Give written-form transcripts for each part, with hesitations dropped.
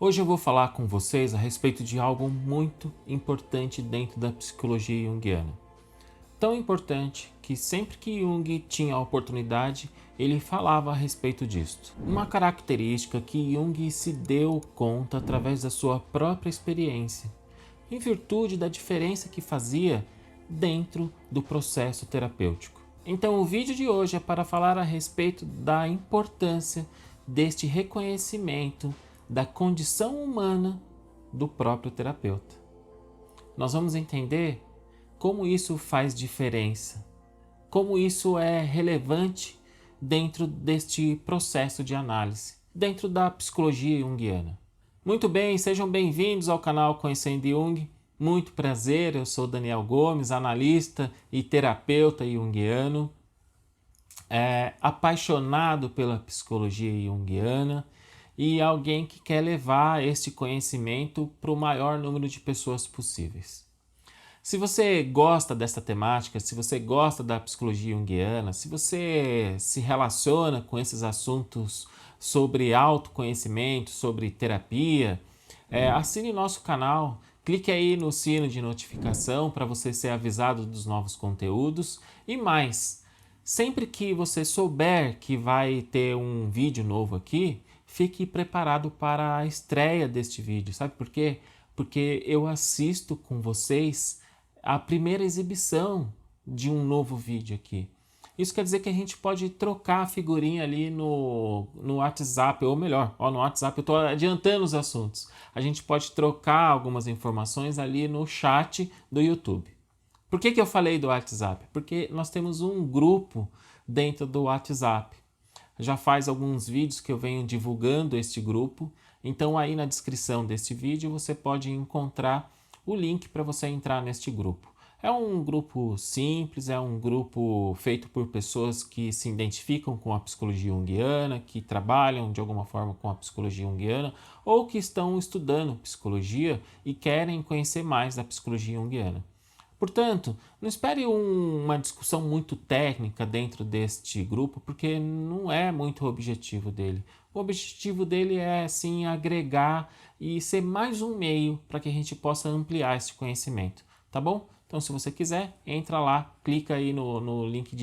Hoje eu vou falar com vocês a respeito de algo muito importante dentro da psicologia junguiana. Tão importante que sempre que Jung tinha a oportunidade, ele falava a respeito disto. Uma característica que Jung se deu conta através da sua própria experiência, em virtude da diferença que fazia dentro do processo terapêutico. Então o vídeo de hoje é para falar a respeito da importância deste reconhecimento da condição humana do próprio terapeuta. Nós vamos entender como isso faz diferença, como isso é relevante dentro deste processo de análise, dentro da psicologia junguiana. Muito bem, sejam bem-vindos ao canal Conhecendo Jung. Muito prazer, eu sou Daniel Gomes, analista e terapeuta junguiano, apaixonado pela psicologia junguiana e alguém que quer levar este conhecimento para o maior número de pessoas possíveis. Se você gosta dessa temática, se você gosta da psicologia junguiana, se você se relaciona com esses assuntos sobre autoconhecimento, sobre terapia, assine nosso canal, clique aí no sino de notificação para você ser avisado dos novos conteúdos e mais. Sempre que você souber que vai ter um vídeo novo aqui, fique preparado para a estreia deste vídeo. Sabe por quê? Porque eu assisto com vocês a primeira exibição de um novo vídeo aqui. Isso quer dizer que a gente pode trocar a figurinha ali no WhatsApp, ou melhor, no WhatsApp eu estou adiantando os assuntos. A gente pode trocar algumas informações ali no chat do YouTube. Por que eu falei do WhatsApp? Porque nós temos um grupo dentro do WhatsApp. Já faz alguns vídeos que eu venho divulgando este grupo, então aí na descrição deste vídeo você pode encontrar o link para você entrar neste grupo. É um grupo simples, é um grupo feito por pessoas que se identificam com a psicologia junguiana, que trabalham de alguma forma com a psicologia junguiana ou que estão estudando psicologia e querem conhecer mais da psicologia junguiana. Portanto, não espere uma discussão muito técnica dentro deste grupo, porque não é muito o objetivo dele. O objetivo dele é, sim, agregar e ser mais um meio para que a gente possa ampliar esse conhecimento, tá bom? Então, se você quiser, entra lá, clica aí no link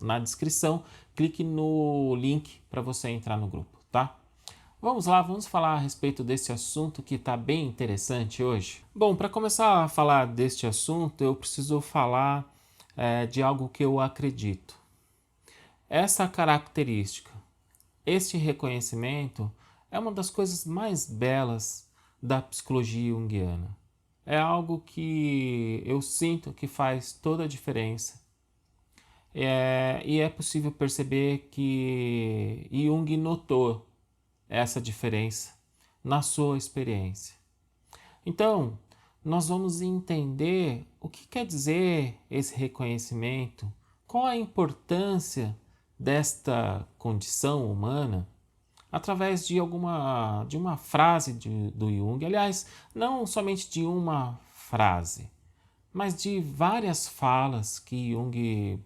na descrição, clique no link para você entrar no grupo, tá? Vamos lá, vamos falar a respeito desse assunto que está bem interessante hoje. Bom, para começar a falar deste assunto, eu preciso falar de algo que eu acredito. Essa característica, este reconhecimento, é uma das coisas mais belas da psicologia junguiana. É algo que eu sinto que faz toda a diferença. E é possível perceber que Jung notou essa diferença na sua experiência. Então, nós vamos entender o que quer dizer esse reconhecimento, qual a importância desta condição humana, através de uma frase do Jung. Aliás, não somente de uma frase, mas de várias falas que Jung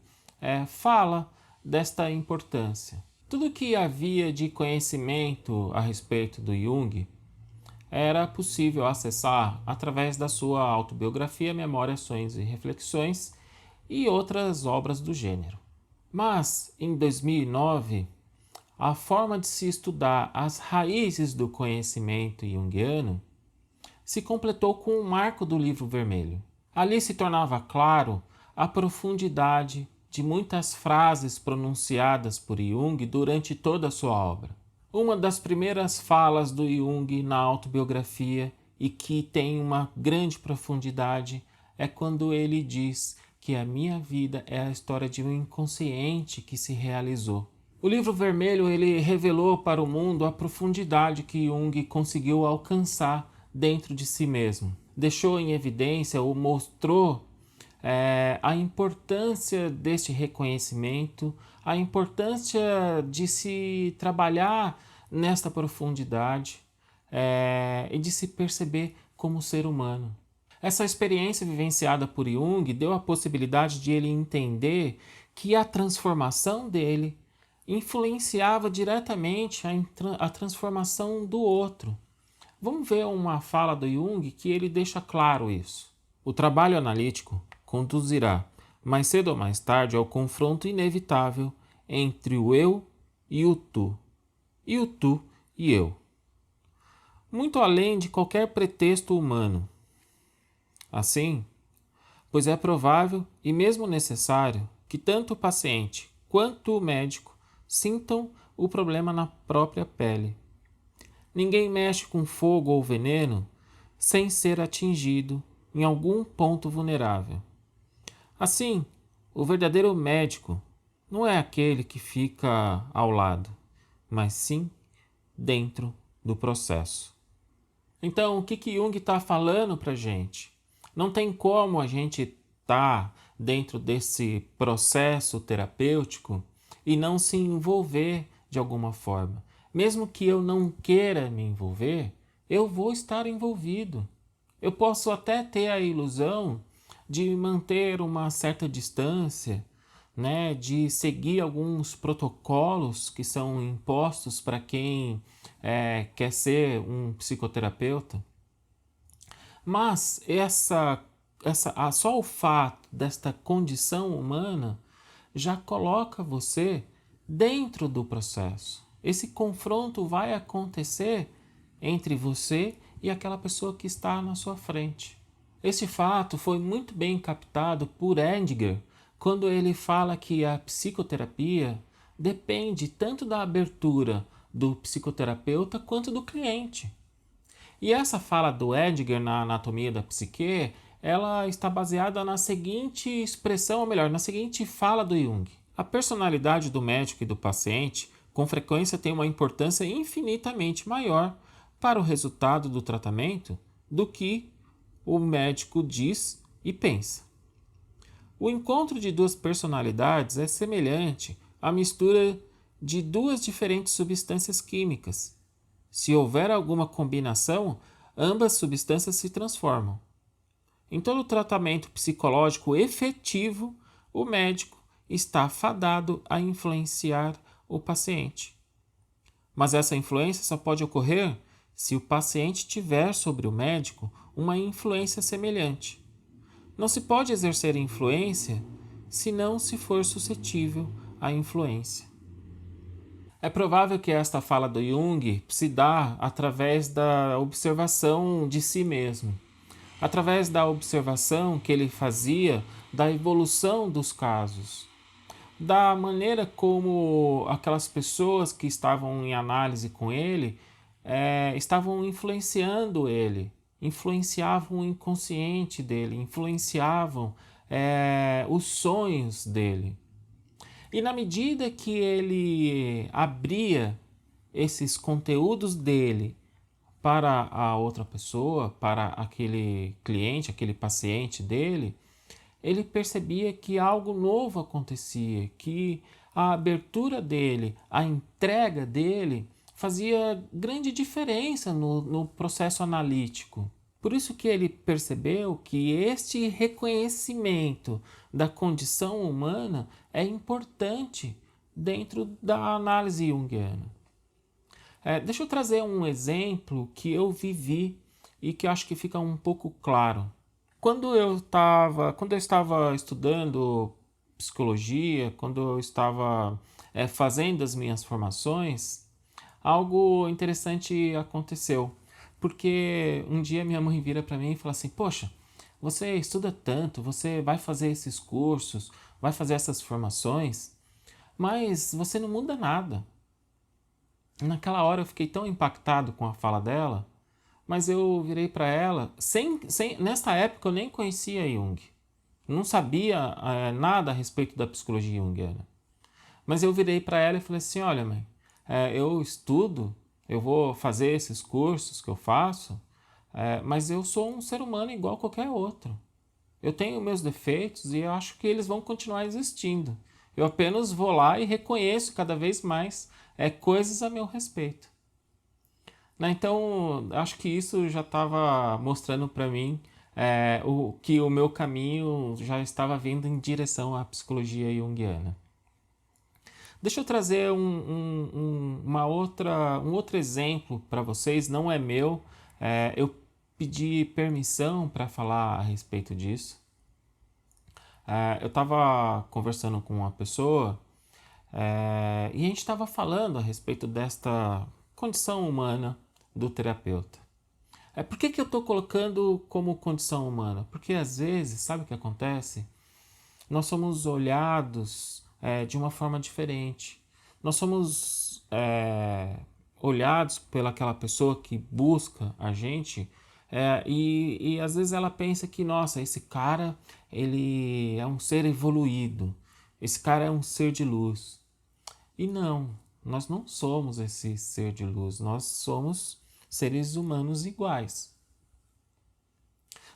fala desta importância. Tudo que havia de conhecimento a respeito do Jung era possível acessar através da sua autobiografia, Memórias, Sonhos e Reflexões e outras obras do gênero. Mas, em 2009, a forma de se estudar as raízes do conhecimento junguiano se completou com o marco do Livro Vermelho. Ali se tornava claro a profundidade de muitas frases pronunciadas por Jung durante toda a sua obra. Uma das primeiras falas do Jung na autobiografia e que tem uma grande profundidade é quando ele diz que a minha vida é a história de um inconsciente que se realizou. O Livro Vermelho ele revelou para o mundo a profundidade que Jung conseguiu alcançar dentro de si mesmo. Deixou em evidência ou mostrou a importância deste reconhecimento, a importância de se trabalhar nesta profundidade e de se perceber como ser humano. Essa experiência vivenciada por Jung deu a possibilidade de ele entender que a transformação dele influenciava diretamente a transformação do outro. Vamos ver uma fala do Jung que ele deixa claro isso. O trabalho analítico conduzirá, mais cedo ou mais tarde, ao confronto inevitável entre o eu e o tu e eu, muito além de qualquer pretexto humano. Assim, pois é provável e mesmo necessário que tanto o paciente quanto o médico sintam o problema na própria pele. Ninguém mexe com fogo ou veneno sem ser atingido em algum ponto vulnerável. Assim, o verdadeiro médico não é aquele que fica ao lado, mas sim dentro do processo. Então, o que Jung está falando para a gente? Não tem como a gente estar dentro desse processo terapêutico e não se envolver de alguma forma. Mesmo que eu não queira me envolver, eu vou estar envolvido. Eu posso até ter a ilusão de manter uma certa distância, né, de seguir alguns protocolos que são impostos para quem quer ser um psicoterapeuta. Mas só o fato desta condição humana já coloca você dentro do processo. Esse confronto vai acontecer entre você e aquela pessoa que está na sua frente. Esse fato foi muito bem captado por Edinger quando ele fala que a psicoterapia depende tanto da abertura do psicoterapeuta quanto do cliente. E essa fala do Edinger na Anatomia da Psique, ela está baseada na seguinte expressão, ou melhor, na seguinte fala do Jung. A personalidade do médico e do paciente com frequência tem uma importância infinitamente maior para o resultado do tratamento do que o médico diz e pensa. O encontro de duas personalidades é semelhante à mistura de duas diferentes substâncias químicas. Se houver alguma combinação, ambas substâncias se transformam. Em todo tratamento psicológico efetivo, o médico está fadado a influenciar o paciente. Mas essa influência só pode ocorrer se o paciente tiver sobre o médico uma influência semelhante. Não se pode exercer influência se não se for suscetível à influência. É provável que esta fala do Jung se dá através da observação de si mesmo, através da observação que ele fazia da evolução dos casos, da maneira como aquelas pessoas que estavam em análise com ele estavam influenciando ele, influenciavam o inconsciente dele, influenciavam os sonhos dele. E na medida que ele abria esses conteúdos dele para a outra pessoa, para aquele cliente, aquele paciente dele, ele percebia que algo novo acontecia, que a abertura dele, a entrega dele fazia grande diferença no processo analítico. Por isso que ele percebeu que este reconhecimento da condição humana é importante dentro da análise junguiana. Deixa eu trazer um exemplo que eu vivi e que eu acho que fica um pouco claro. Quando eu estava estudando psicologia, quando eu estava fazendo as minhas formações, algo interessante aconteceu. Porque um dia minha mãe vira para mim e fala assim: Poxa, você estuda tanto, você vai fazer esses cursos, vai fazer essas formações, mas você não muda nada. Naquela hora eu fiquei tão impactado com a fala dela, mas eu virei para ela, nessa época eu nem conhecia Jung, não sabia nada a respeito da psicologia junguiana. Mas eu virei para ela e falei assim: Olha, mãe, eu estudo, eu vou fazer esses cursos que eu faço, mas eu sou um ser humano igual a qualquer outro. Eu tenho meus defeitos e eu acho que eles vão continuar existindo. Eu apenas vou lá e reconheço cada vez mais coisas a meu respeito. Né? Então, acho que isso já estava mostrando para mim que o meu caminho já estava vindo em direção à psicologia junguiana. Deixa eu trazer um outro exemplo para vocês, não é meu, Eu pedi permissão para falar a respeito disso. Eu estava conversando com uma pessoa e a gente estava falando a respeito desta condição humana do terapeuta. Por que eu estou colocando como condição humana? Porque às vezes, sabe o que acontece? Nós somos olhados de uma forma diferente. Nós somos olhados pelaquela pessoa que busca a gente e às vezes ela pensa que, nossa, esse cara ele é um ser evoluído, esse cara é um ser de luz. E não, nós não somos esse ser de luz, nós somos seres humanos iguais.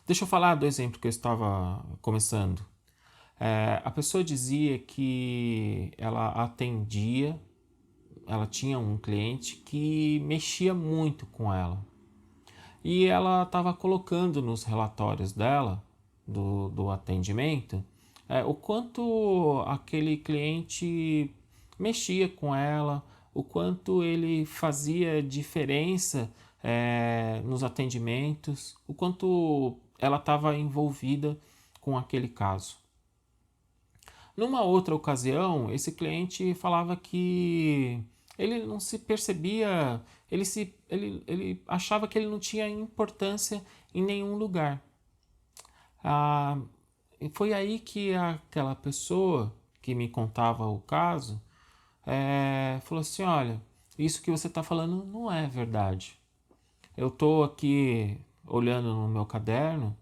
Deixa eu falar do exemplo que eu estava começando. A pessoa dizia que ela atendia, ela tinha um cliente que mexia muito com ela. E ela estava colocando nos relatórios dela, do atendimento, o quanto aquele cliente mexia com ela, o quanto ele fazia diferença nos atendimentos, o quanto ela estava envolvida com aquele caso. Numa outra ocasião, esse cliente falava que ele não se percebia, ele achava que ele não tinha importância em nenhum lugar. E foi aí que aquela pessoa que me contava o caso falou assim: olha, isso que você está falando não é verdade. Eu estou aqui olhando no meu caderno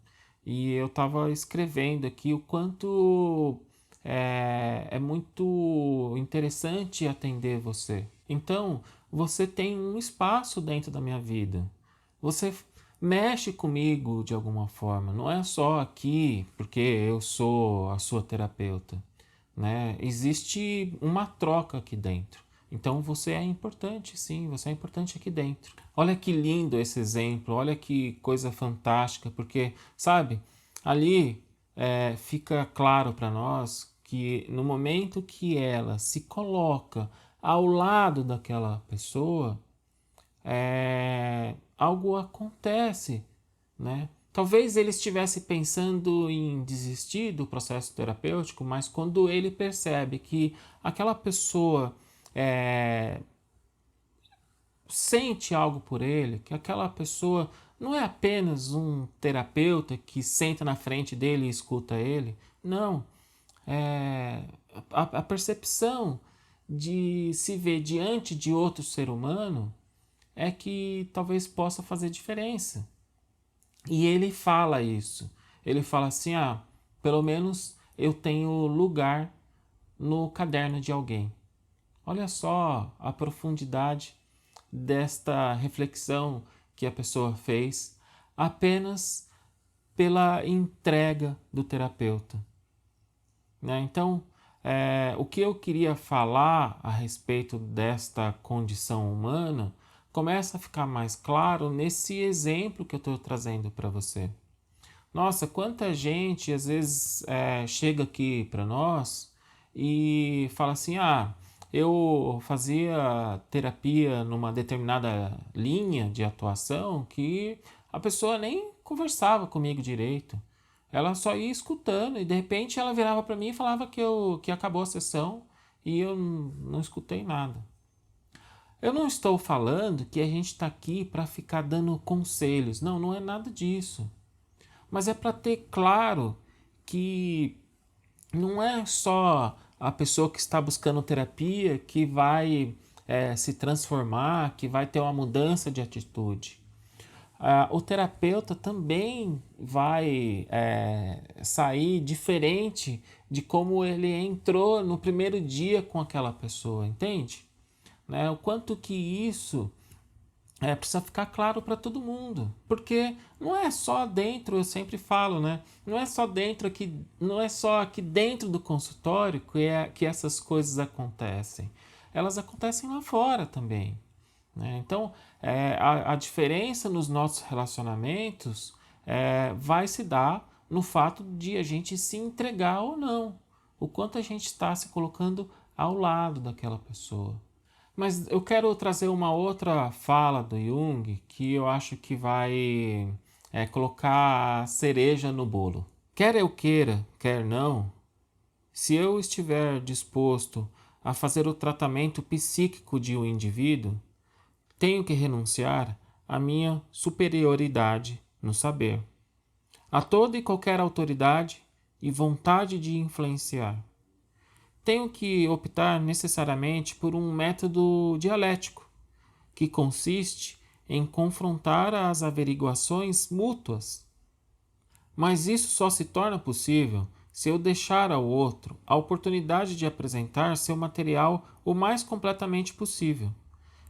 e eu estava escrevendo aqui o quanto é muito interessante atender você. Então, você tem um espaço dentro da minha vida. Você mexe comigo de alguma forma. Não é só aqui porque eu sou a sua terapeuta, né? Existe uma troca aqui dentro. Então você é importante, sim, você é importante aqui dentro. Olha que lindo esse exemplo, olha que coisa fantástica, porque, sabe, ali fica claro para nós que no momento que ela se coloca ao lado daquela pessoa, algo acontece, né? Talvez ele estivesse pensando em desistir do processo terapêutico, mas quando ele percebe que aquela pessoa sente algo por ele, que aquela pessoa não é apenas um terapeuta que senta na frente dele e escuta ele, não. A percepção de se ver diante de outro ser humano é que talvez possa fazer diferença. E ele fala isso. Ele fala assim: pelo menos eu tenho lugar no caderno de alguém. Olha só a profundidade desta reflexão que a pessoa fez apenas pela entrega do terapeuta, né? Então, o que eu queria falar a respeito desta condição humana começa a ficar mais claro nesse exemplo que eu estou trazendo para você. Nossa, quanta gente às vezes chega aqui para nós e fala assim: eu fazia terapia numa determinada linha de atuação que a pessoa nem conversava comigo direito. Ela só ia escutando e de repente ela virava para mim e falava que acabou a sessão e eu não escutei nada. Eu não estou falando que a gente está aqui para ficar dando conselhos. Não, não é nada disso. Mas é para ter claro que não é só a pessoa que está buscando terapia que vai se transformar, que vai ter uma mudança de atitude. O terapeuta também vai sair diferente de como ele entrou no primeiro dia com aquela pessoa, entende? Né? O quanto que isso precisa ficar claro para todo mundo, porque não é só dentro, eu sempre falo, né? Não é só dentro aqui, não é só aqui dentro do consultório que essas coisas acontecem. Elas acontecem lá fora também, né? Então, a diferença nos nossos relacionamentos vai se dar no fato de a gente se entregar ou não, o quanto a gente está se colocando ao lado daquela pessoa. Mas eu quero trazer uma outra fala do Jung que eu acho que vai colocar a cereja no bolo. Quer eu queira, quer não, se eu estiver disposto a fazer o tratamento psíquico de um indivíduo, tenho que renunciar à minha superioridade no saber, a toda e qualquer autoridade e vontade de influenciar. Tenho que optar necessariamente por um método dialético, que consiste em confrontar as averiguações mútuas. Mas isso só se torna possível se eu deixar ao outro a oportunidade de apresentar seu material o mais completamente possível,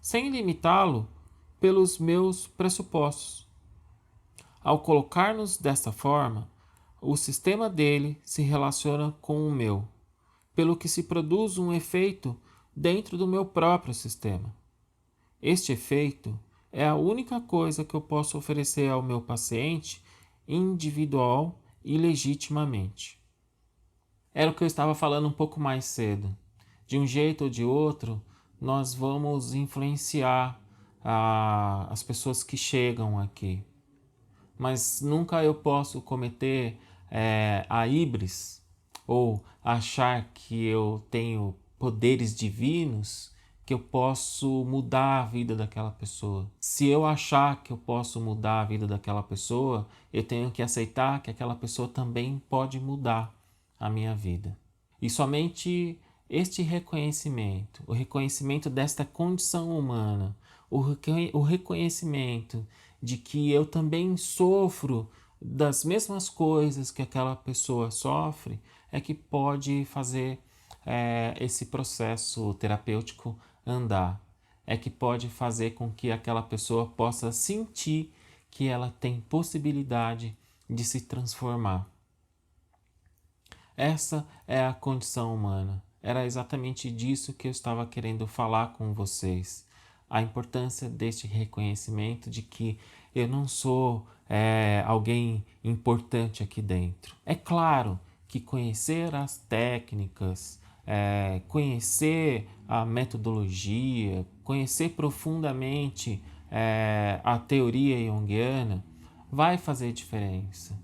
sem limitá-lo pelos meus pressupostos. Ao colocar-nos desta forma, o sistema dele se relaciona com o meu, pelo que se produz um efeito dentro do meu próprio sistema. Este efeito é a única coisa que eu posso oferecer ao meu paciente individual e legitimamente. Era o que eu estava falando um pouco mais cedo. De um jeito ou de outro, nós vamos influenciar as pessoas que chegam aqui. Mas nunca eu posso cometer a híbris ou achar que eu tenho poderes divinos, que eu posso mudar a vida daquela pessoa. Se eu achar que eu posso mudar a vida daquela pessoa, eu tenho que aceitar que aquela pessoa também pode mudar a minha vida. E somente este reconhecimento, o reconhecimento desta condição humana, o reconhecimento de que eu também sofro das mesmas coisas que aquela pessoa sofre, é que pode fazer esse processo terapêutico andar. É que pode fazer com que aquela pessoa possa sentir que ela tem possibilidade de se transformar. Essa é a condição humana. Era exatamente disso que eu estava querendo falar com vocês. A importância deste reconhecimento de que eu não sou alguém importante aqui dentro. É claro que conhecer as técnicas, conhecer a metodologia, conhecer profundamente a teoria junguiana vai fazer diferença.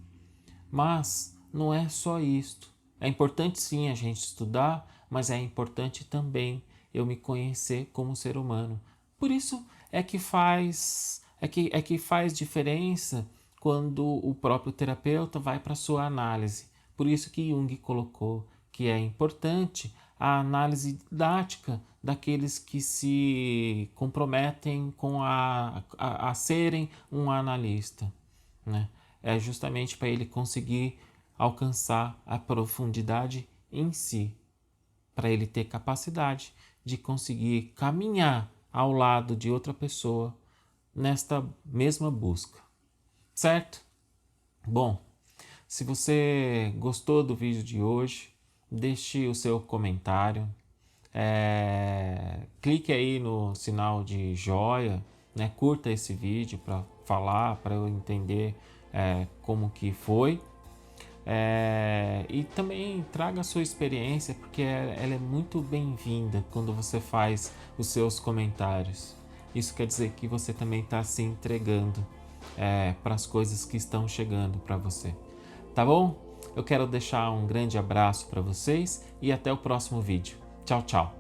Mas não é só isto. É importante sim a gente estudar, mas é importante também eu me conhecer como ser humano. Por isso é que faz diferença quando o próprio terapeuta vai para a sua análise. Por isso que Jung colocou que é importante a análise didática daqueles que se comprometem com a serem um analista, né? É justamente para ele conseguir alcançar a profundidade em si, para ele ter capacidade de conseguir caminhar ao lado de outra pessoa nesta mesma busca, certo? Bom, se você gostou do vídeo de hoje, deixe o seu comentário, clique aí no sinal de joia, né? Curta esse vídeo para falar, para eu entender como que foi. E também traga a sua experiência, porque ela é muito bem-vinda quando você faz os seus comentários. Isso quer dizer que você também está se entregando para as coisas que estão chegando para você. Tá bom? Eu quero deixar um grande abraço para vocês e até o próximo vídeo. Tchau, tchau!